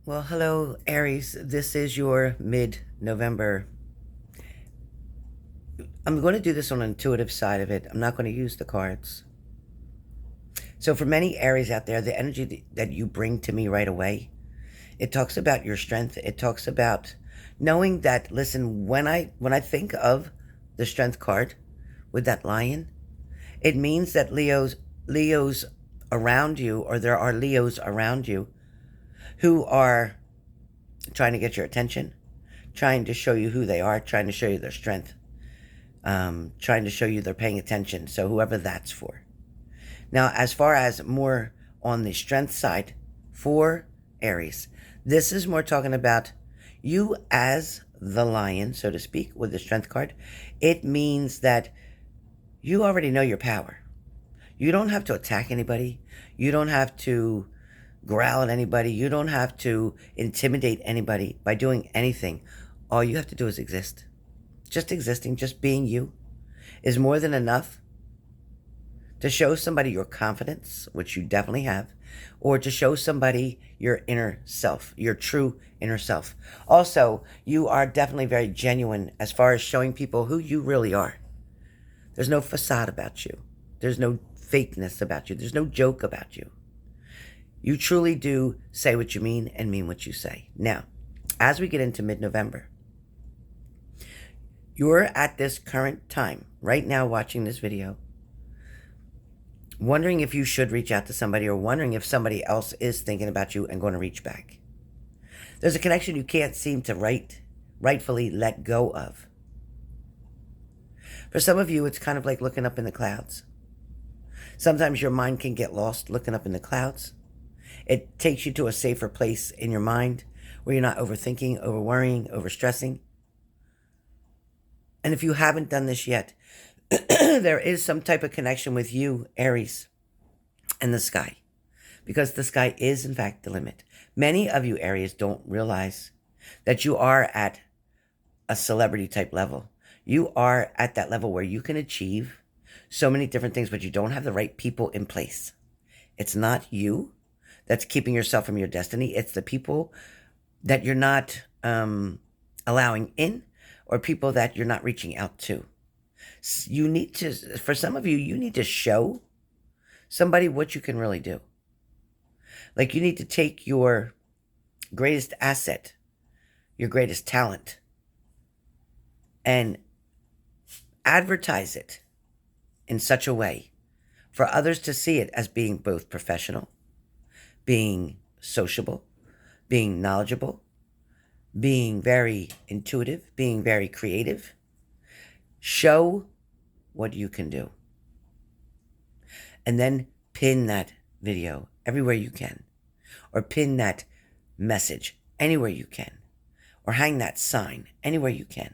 Well, hello, Aries. This is your mid-November. I'm going to do this on an intuitive side of it. I'm not going to use the cards. So for many Aries out there, the energy that you bring to me right away, it talks about your strength. It talks about knowing that, listen, when I think of the strength card with that lion, it means that Leos around you, or there are Leos around you who are trying to get your attention, trying to show you who they are, trying to show you their strength, trying to show you they're paying attention. So whoever that's for. Now, as far as more on the strength side for Aries, this is more talking about you as the lion, so to speak, with the strength card. It means that you already know your power. You don't have to attack anybody. You don't have to growl at anybody. You don't have to intimidate anybody by doing anything. All you have to do is exist. Just existing, just being you, is more than enough to show somebody your confidence, which you definitely have, or to show somebody your inner self, your true inner self. Also, you are definitely very genuine as far as showing people who you really are. There's no facade about you. There's no fakeness about you. There's no joke about you. You truly do say what you mean and mean what you say. Now, as we get into mid-November, you're at this current time, right now watching this video, wondering if you should reach out to somebody, or wondering if somebody else is thinking about you and going to reach back. There's a connection you can't seem to rightfully let go of. For some of you, it's kind of like looking up in the clouds. Sometimes your mind can get lost looking up in the clouds. It takes you to a safer place in your mind where you're not overthinking, overworrying, overstressing. And if you haven't done this yet, there is some type of connection with you, Aries, and the sky. Because the sky is, in fact, the limit. Many of you, Aries, don't realize that you are at a celebrity type level. You are at that level where you can achieve so many different things, but you don't have the right people in place. It's not you that's keeping yourself from your destiny. It's the people that you're not allowing in, or people that you're not reaching out to. You need to, for some of you, you need to show somebody what you can really do. Like, you need to take your greatest asset, your greatest talent, and advertise it in such a way for others to see it as being both professional, being sociable, being knowledgeable, being very intuitive, being very creative. Show what you can do. And then pin that video everywhere you can. Or pin that message anywhere you can. Or hang that sign anywhere you can.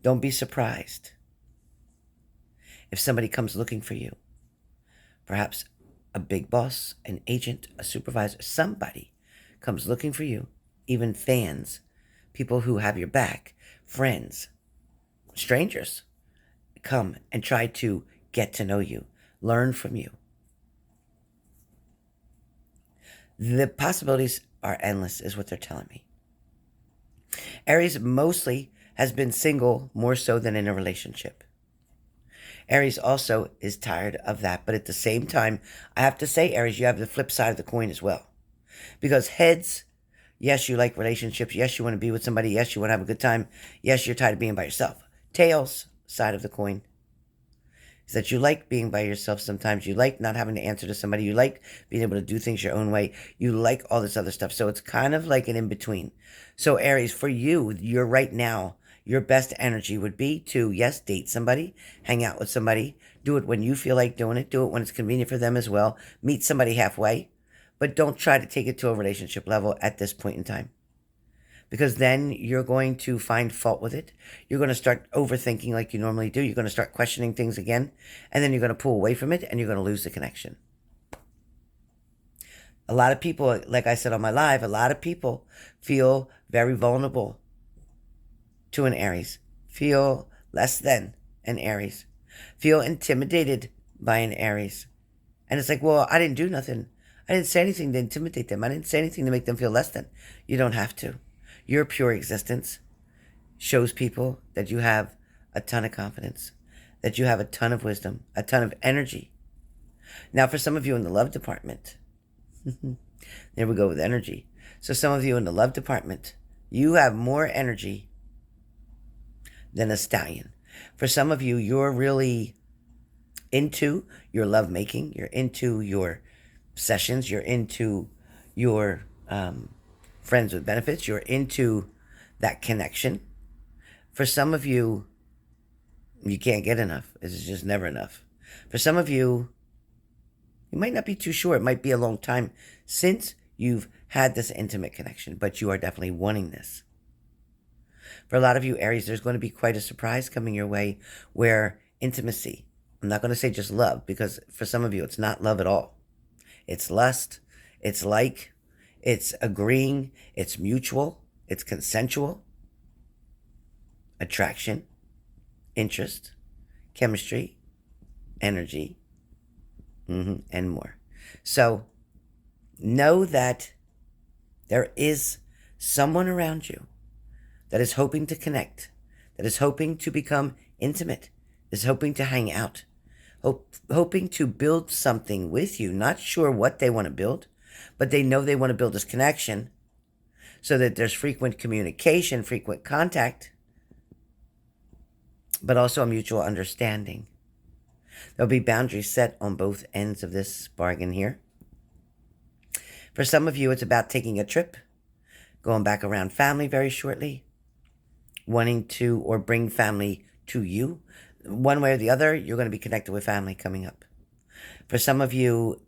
Don't be surprised if somebody comes looking for you. Perhaps a big boss, an agent, a supervisor, somebody comes looking for you. Even fans, people who have your back, friends, strangers, come and try to get to know you, learn from you. The possibilities are endless, is what they're telling me. Aries mostly has been single more so than in a relationship. Aries also is tired of that, but at the same time, I have to say, Aries, you have the flip side of the coin as well. Because heads, yes, you like relationships. Yes, you want to be with somebody. Yes, you want to have a good time. Yes, you're tired of being by yourself. Tails, side of the coin, is that you like being by yourself sometimes. You like not having to answer to somebody. You like being able to do things your own way. You like all this other stuff. So it's kind of like an in-between. So Aries, for you, you're right now, your best energy would be to, yes, date somebody, hang out with somebody, do it when you feel like doing it, do it when it's convenient for them as well, meet somebody halfway, but don't try to take it to a relationship level at this point in time. Because then you're going to find fault with it. You're going to start overthinking like you normally do. You're going to start questioning things again, and then you're going to pull away from it, and you're going to lose the connection. A lot of people, like I said on my live, a lot of people feel very vulnerable to an Aries, feel less than an Aries, feel intimidated by an Aries. And it's like, well, I didn't do nothing. I didn't say anything to intimidate them. I didn't say anything to make them feel less than. You don't have to. Your pure existence shows people that you have a ton of confidence, that you have a ton of wisdom, a ton of energy. Now, for some of you in the love department, there we go with energy. So some of you in the love department, you have more energy than a stallion. For some of you, you're really into your love making. You're into your sessions. You're into your friends with benefits. You're into that connection. For some of you, you can't get enough. It's just never enough. For some of you, you might not be too sure. It might be a long time since you've had this intimate connection, but you are definitely wanting this. For a lot of you, Aries, there's going to be quite a surprise coming your way where intimacy, I'm not going to say just love, because for some of you, it's not love at all. It's lust, it's like, it's agreeing, it's mutual, it's consensual, attraction, interest, chemistry, energy, and more. So know that there is someone around you that is hoping to connect, that is hoping to become intimate, is hoping to hang out, hoping to build something with you. Not sure what they want to build, but they know they want to build this connection so that there's frequent communication, frequent contact, but also a mutual understanding. There'll be boundaries set on both ends of this bargain here. For some of you, it's about taking a trip, going back around family very shortly, wanting to or bring family to you. One way or the other, you're going to be connected with family coming up. For some of you,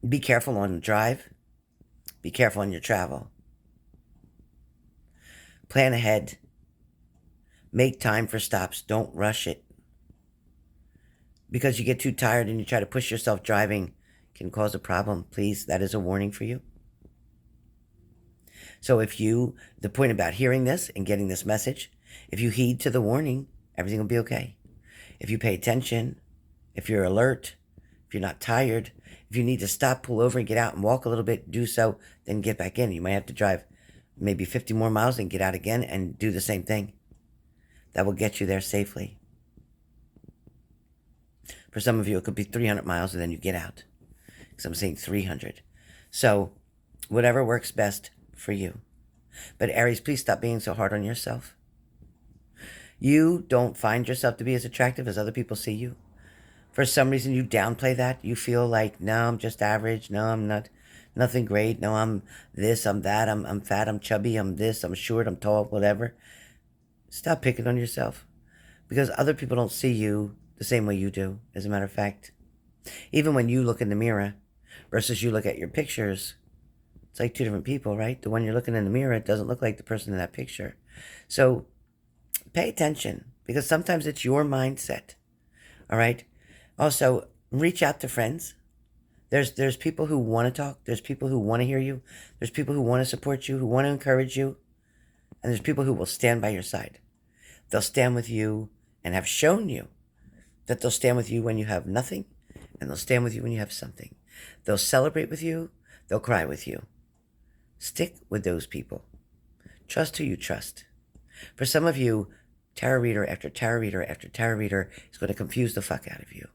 be careful on the drive. Be careful on your travel. Plan ahead. Make time for stops. Don't rush it. Because you get too tired and you try to push yourself driving can cause a problem. Please, that is a warning for you. So if you, the point about hearing this and getting this message, if you heed to the warning, everything will be okay. If you pay attention, if you're alert, if you're not tired, if you need to stop, pull over and get out and walk a little bit, do so, then get back in. You might have to drive maybe 50 more miles and get out again and do the same thing. That will get you there safely. For some of you, it could be 300 miles and then you get out. Because I'm saying 300. So whatever works best for you. But Aries, please stop being so hard on yourself. You don't find yourself to be as attractive as other people see you. For some reason, you downplay that. You feel like, no, I'm just average. No, I'm not, nothing great. No, I'm this, I'm that. I'm fat, I'm chubby, I'm this, I'm short, I'm tall, whatever. Stop picking on yourself. Because other people don't see you the same way you do, as a matter of fact. Even when you look in the mirror versus you look at your pictures, it's like two different people, right? The one you're looking in the mirror, it doesn't look like the person in that picture. So pay attention, because sometimes it's your mindset, all right? Also, reach out to friends. There's people who want to talk. There's people who want to hear you. There's people who want to support you, who want to encourage you. And there's people who will stand by your side. They'll stand with you and have shown you that they'll stand with you when you have nothing, and they'll stand with you when you have something. They'll celebrate with you. They'll cry with you. Stick with those people. Trust who you trust. For some of you, tarot reader after tarot reader after tarot reader is going to confuse the fuck out of you.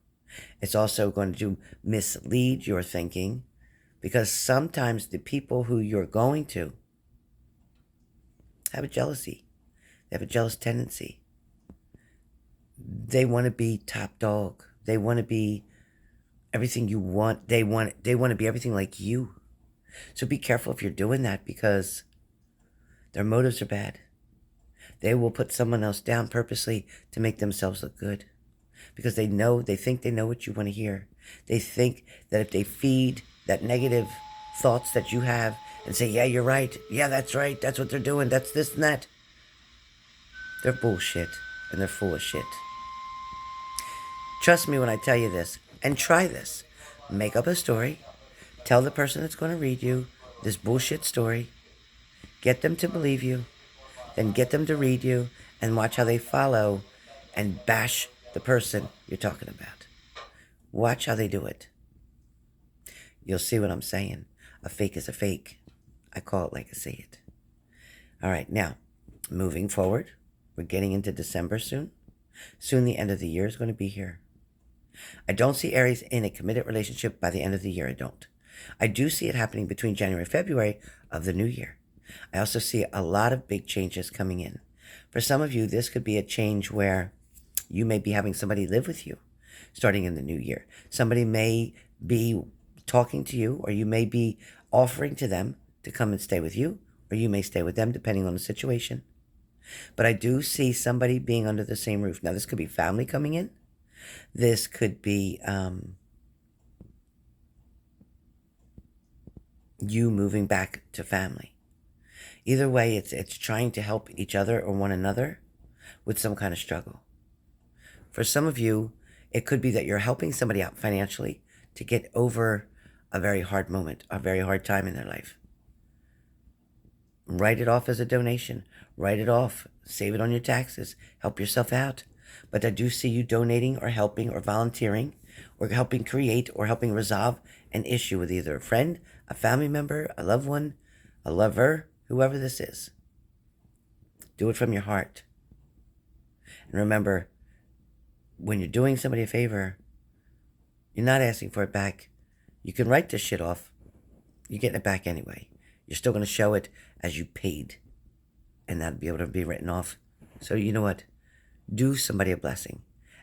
It's also going to mislead your thinking, because sometimes the people who you're going to have a jealousy. They have a jealous tendency. They want to be top dog. They want to be everything you want. They want to be everything like you. So be careful if you're doing that, because their motives are bad. They will put someone else down purposely to make themselves look good, because they think they know what you want to hear. They think that if they feed that negative thoughts that you have and say, yeah, you're right. Yeah, that's right. That's what they're doing. That's this and that. They're bullshit, and they're full of shit. Trust me when I tell you this, and try this. Make up a story. Tell the person that's going to read you this bullshit story. Get them to believe you. Then get them to read you and watch how they follow and bash the person you're talking about. Watch how they do it. You'll see what I'm saying. A fake is a fake. I call it like I see it. All right, now, moving forward, we're getting into December soon. Soon the end of the year is going to be here. I don't see Aries in a committed relationship by the end of the year. I don't. I do see it happening between January and February of the new year. I also see a lot of big changes coming in. For some of you, this could be a change where you may be having somebody live with you starting in the new year. Somebody may be talking to you, or you may be offering to them to come and stay with you, or you may stay with them depending on the situation. But I do see somebody being under the same roof. Now, this could be family coming in. This could be you moving back to family. Either way, it's trying to help each other or one another with some kind of struggle. For some of you, it could be that you're helping somebody out financially to get over a very hard moment, a very hard time in their life. Write it off as a donation. Write it off. Save it on your taxes. Help yourself out. But I do see you donating or helping or volunteering or helping create or helping resolve an issue with either a friend, a family member, a loved one, a lover, whoever this is. Do it from your heart. And remember, when you're doing somebody a favor, you're not asking for it back. You can write this shit off. You're getting it back anyway. You're still going to show it as you paid. And that'll be able to be written off. So you know what? Do somebody a blessing.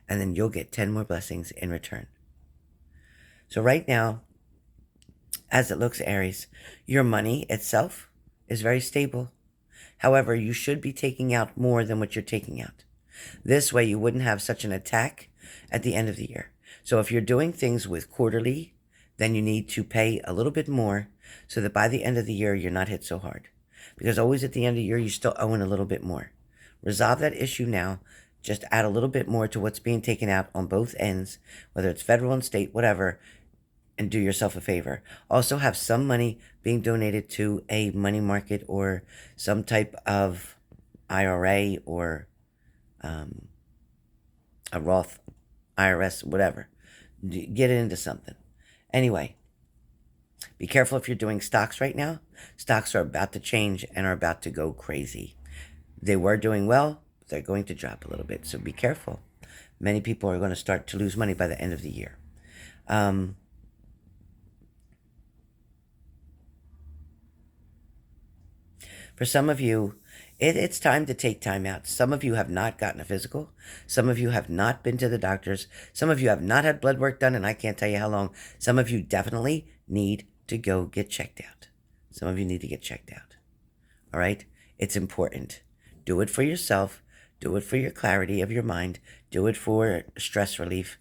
And then you'll get 10 more blessings in return. So right now, as it looks, Aries, your money itself is very stable. However, you should be taking out more than what you're taking out. This way you wouldn't have such an attack at the end of the year. So if you're doing things with quarterly, then you need to pay a little bit more so that by the end of the year, you're not hit so hard. Because always at the end of the year, you're still owing a little bit more. Resolve that issue now. Just add a little bit more to what's being taken out on both ends, whether it's federal and state, whatever, and do yourself a favor. Also have some money being donated to a money market or some type of IRA or a Roth IRS, whatever. Get it into something. Anyway, be careful if you're doing stocks right now. Stocks are about to change and are about to go crazy. They were doing well, but they're going to drop a little bit, so be careful. Many people are going to start to lose money by the end of the year. For some of you, it's time to take time out. Some of you have not gotten a physical. Some of you have not been to the doctors. Some of you have not had blood work done, and I can't tell you how long. Some of you definitely need to go get checked out. Some of you need to get checked out. All right? It's important. Do it for yourself. Do it for your clarity of your mind. Do it for stress relief.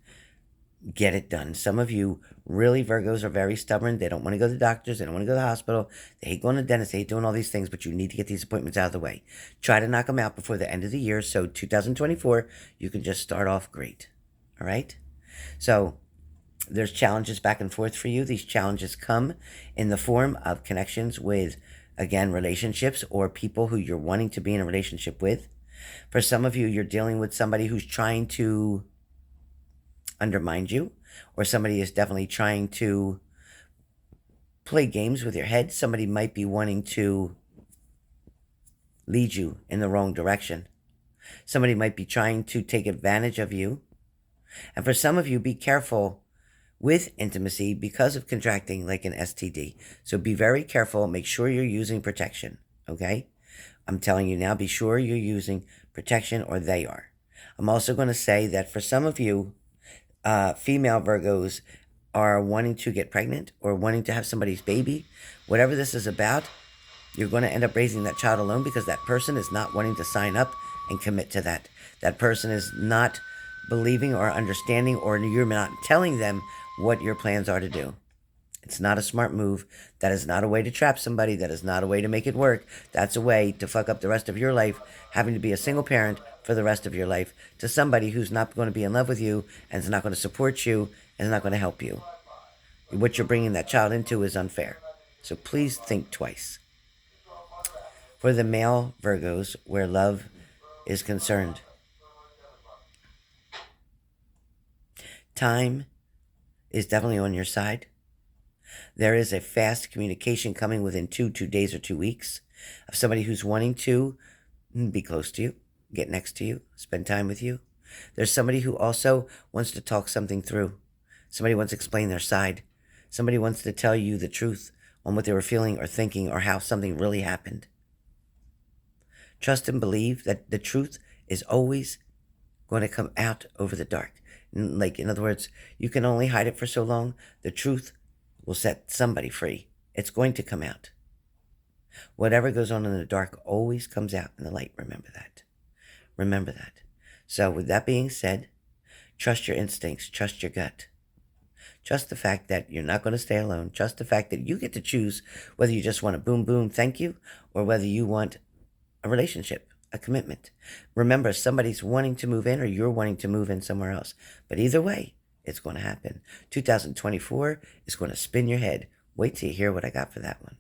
Get it done. Some of you, really, Virgos, are very stubborn. They don't want to go to the doctors. They don't want to go to the hospital. They hate going to the dentist. They hate doing all these things, but you need to get these appointments out of the way. Try to knock them out before the end of the year, so 2024, you can just start off great. All right? So there's challenges back and forth for you. These challenges come in the form of connections with, again, relationships or people who you're wanting to be in a relationship with. For some of you, you're dealing with somebody who's trying to undermine you, or somebody is definitely trying to play games with your head. Somebody might be wanting to lead you in the wrong direction. Somebody might be trying to take advantage of you. And for some of you, be careful with intimacy because of contracting like an STD. So be very careful. Make sure you're using protection, okay? I'm telling you now, be sure you're using protection, or they are. I'm also going to say that for some of you, female Virgos are wanting to get pregnant or wanting to have somebody's baby. Whatever this is about, you're going to end up raising that child alone because that person is not wanting to sign up and commit to that. That person is not believing or understanding, or you're not telling them what your plans are to do. It's not a smart move. That is not a way to trap somebody. That is not a way to make it work. That's a way to fuck up the rest of your life, having to be a single parent for the rest of your life to somebody who's not going to be in love with you and is not going to support you and is not going to help you. What you're bringing that child into is unfair. So please think twice. For the male Virgos, where love is concerned, time is definitely on your side. There is a fast communication coming within 2 days or 2 weeks of somebody who's wanting to be close to you, get next to you, spend time with you. There's somebody who also wants to talk something through. Somebody wants to explain their side. Somebody wants to tell you the truth on what they were feeling or thinking or how something really happened. Trust and believe that the truth is always going to come out over the dark. Like, in other words, you can only hide it for so long. The truth will set somebody free. It's going to come out. Whatever goes on in the dark always comes out in the light. Remember that. Remember that. So with that being said, trust your instincts. Trust your gut. Trust the fact that you're not going to stay alone. Trust the fact that you get to choose whether you just want a boom, boom, thank you, or whether you want a relationship, a commitment. Remember, somebody's wanting to move in or you're wanting to move in somewhere else. But either way, it's going to happen. 2024 is going to spin your head. Wait till you hear what I got for that one.